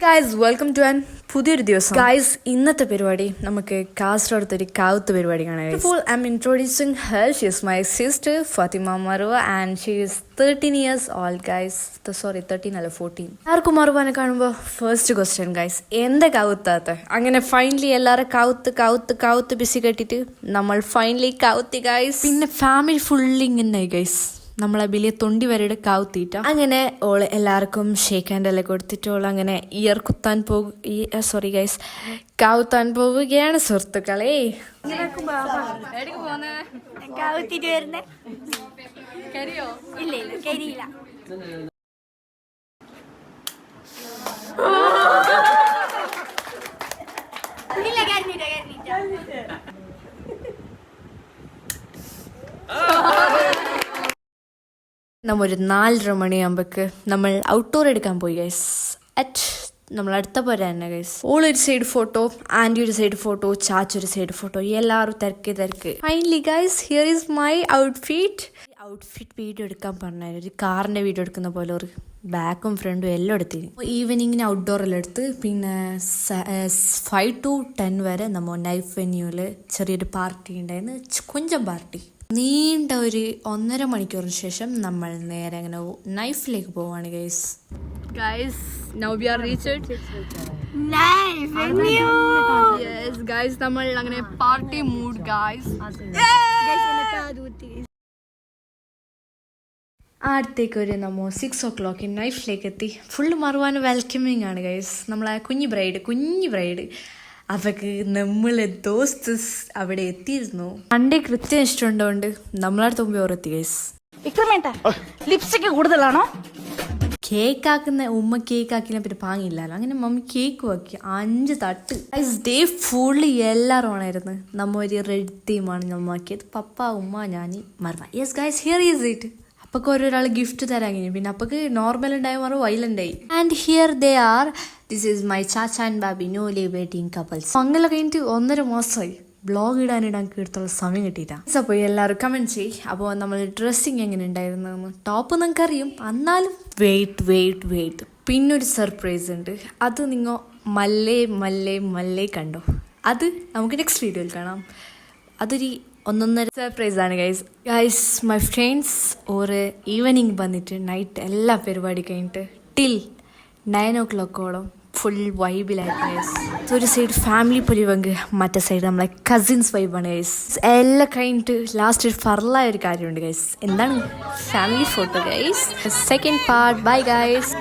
Guys welcome to an പുതിയൊരു ദിവസം. Guys ഇന്നത്തെ പരിപാടി നമുക്ക് കാസർഗോഡത്തെ ഒരു കാവുത്ത് പരിപാടി കാണാം. ഇപ്പോൾ I'm introducing her. She is my sister Fathima Marwa and she is 13 years old guys. Sorry 13 അല്ല 14. ആർക്കും മറുവാനെ കാണുമ്പോൾ ഫസ്റ്റ് ക്വസ്റ്റ്യൻ ഗൈസ്, എന്താ കാവുത്താത്ത? അങ്ങനെ ഫൈനലി എല്ലാവരും കാവുത്ത് ബിസി കെട്ടിട്ട് നമ്മൾ ഫൈനലി കാവുത്തി ഗൈസ്. പിന്നെ ഫാമിലി ഫുള്ളി ഇങ്ങനെ ഗൈസ്, നമ്മളെ വലിയ തൊണ്ടി വരെയുടെ കാവുത്തീറ്റ. അങ്ങനെ ഓള് എല്ലാവർക്കും ഷേക്ക് ഹാൻഡ് എല്ലാം കൊടുത്തിട്ട് ഓൾ അങ്ങനെ ഇയർ കുത്താൻ സോറി ഗൈസ് കാവുത്താൻ പോവുകയാണ് സുഹൃത്തുക്കളെ. നമ്മൾ ഒരു 4:30 മണിയാകുമ്പോഴേക്ക് നമ്മൾ ഔട്ട്ഡോർ എടുക്കാൻ പോയി ഗൈസ്. നമ്മൾ അടുത്ത പോരാ തന്നെ ഗൈസ്. ഓളൊരു സൈഡ് ഫോട്ടോ, ആൻറ്റി ഒരു സൈഡ് ഫോട്ടോ, ചാച്ചൊരു സൈഡ് ഫോട്ടോ, എല്ലാവരും തിരക്ക്. Finally guys here is my outfit video എടുക്കാൻ പറഞ്ഞാൽ ഒരു കാറിൻ്റെ വീഡിയോ എടുക്കുന്ന പോലെ ഒരു ബാക്കും ഫ്രണ്ടും എല്ലാം എടുത്തിരുന്നു. ഈവനിങ്ങിന് ഔട്ട്ഡോർ എല്ലാം എടുത്ത് പിന്നെ 5 to 10 വരെ നമ്മൾ നൈഫ് വെന്യൂവിൽ ചെറിയൊരു പാർട്ടി ഉണ്ടായിരുന്നു, കൊഞ്ചം പാർട്ടി. നീണ്ട ഒരു 1.5 മണിക്കൂറിന് ശേഷം നമ്മൾ നേരെ അങ്ങനെ നൈഫിലേക്ക് പോവാണ് guys. Now we are reached Nice venue. Yes guys, നമ്മൾ അങ്ങനെ പാർട്ടി മൂഡ് ഗൈസ്. അടുത്തേക്ക് ഒരു നമ്മൾ 6 o'clock നൈഫിലേക്ക് എത്തി. ഫുള്ള് മറുവാൻ വെൽക്കമിങ് ആണ് ഗൈസ്. നമ്മളെ കുഞ്ഞു ബ്രൈഡ് അവക്ക് നമ്മളെ ദോസ്ത് അവിടെ എത്തിയിരുന്നു. പണ്ടേ കൃത്യം ഇഷ്ടമുണ്ടോണ്ട് നമ്മളടുത്ത് മുമ്പേ ഓരെത്തി ഗൈസ്. ലിപ്സ്റ്റിക് കൂടുതലാണോ? കേക്ക് ആക്കുന്ന ഉമ്മ കേക്ക് ആക്കിനെ പറ്റി പാങ്ങില്ലല്ലോ, അങ്ങനെ മമ്മി കേക്ക് ആക്കി 5 തട്ട് ഗൈസ്. ഡേ ഫുള്ളി എല്ലാവരും ആണായിരുന്നു. നമ്മ ഒരു റെഡ് തീമാണ് നമ്മ ആക്കിയത്, പപ്പ ഉമ്മ ഞാൻ Marwa. Yes guys here is it. അപ്പൊക്കെ ഓരോരാൾ ഗിഫ്റ്റ് തരാൻ കഴിഞ്ഞു. പിന്നെ അപ്പൊക്ക് നോർമൽ ഉണ്ടായി മാറും വൈലന്റ് ആയി. And here they are. This is my ചാച്ച ആൻഡ് ബാബി ന്യൂലി വെഡിങ് കപ്പിൾസ്. അങ്ങനെ കഴിഞ്ഞിട്ട് 1.5 മാസമായി ബ്ലോഗ് ഇടാൻ എടുത്തുള്ള സമയം കിട്ടിയിട്ടാ. അപ്പോൾ എല്ലാവരും കമൻറ്റ് ചെയ്യും. അപ്പോൾ നമ്മൾ ഡ്രസ്സിങ് എങ്ങനെ ഉണ്ടായിരുന്നു? ടോപ്പ് നിങ്ങൾക്ക് അറിയും, എന്നാലും വെയിറ്റ് പിന്നൊരു സർപ്രൈസ് ഉണ്ട്. അത് നിങ്ങൾ മല്ലേ കണ്ടോ? അത് നമുക്ക് നെക്സ്റ്റ് വീഡിയോയിൽ കാണാം. അതൊരു 1.5 സർപ്രൈസാണ് ഗൈസ്. മൈ ഫ്രണ്ട്സ് ഒരു ഈവനിങ് വന്നിട്ട് നൈറ്റ് എല്ലാ പരിപാടി കഴിഞ്ഞിട്ട് ടിൽ 9 o'clock ഫുൾ വൈബിലായിരുന്നു ഗൈസ്. ഒരു സൈഡ് ഫാമിലി പരിവങ്ക്, മറ്റേ സൈഡ് നമ്മളെ കസിൻസ് വൈബാണ് ഗൈസ്. എല്ലാം കഴിഞ്ഞിട്ട് ലാസ്റ്റ് ഒരു ഫറലായ ഒരു കാര്യമുണ്ട് ഗൈസ്. എന്താണ്? Family photo guys. Second part. Bye guys.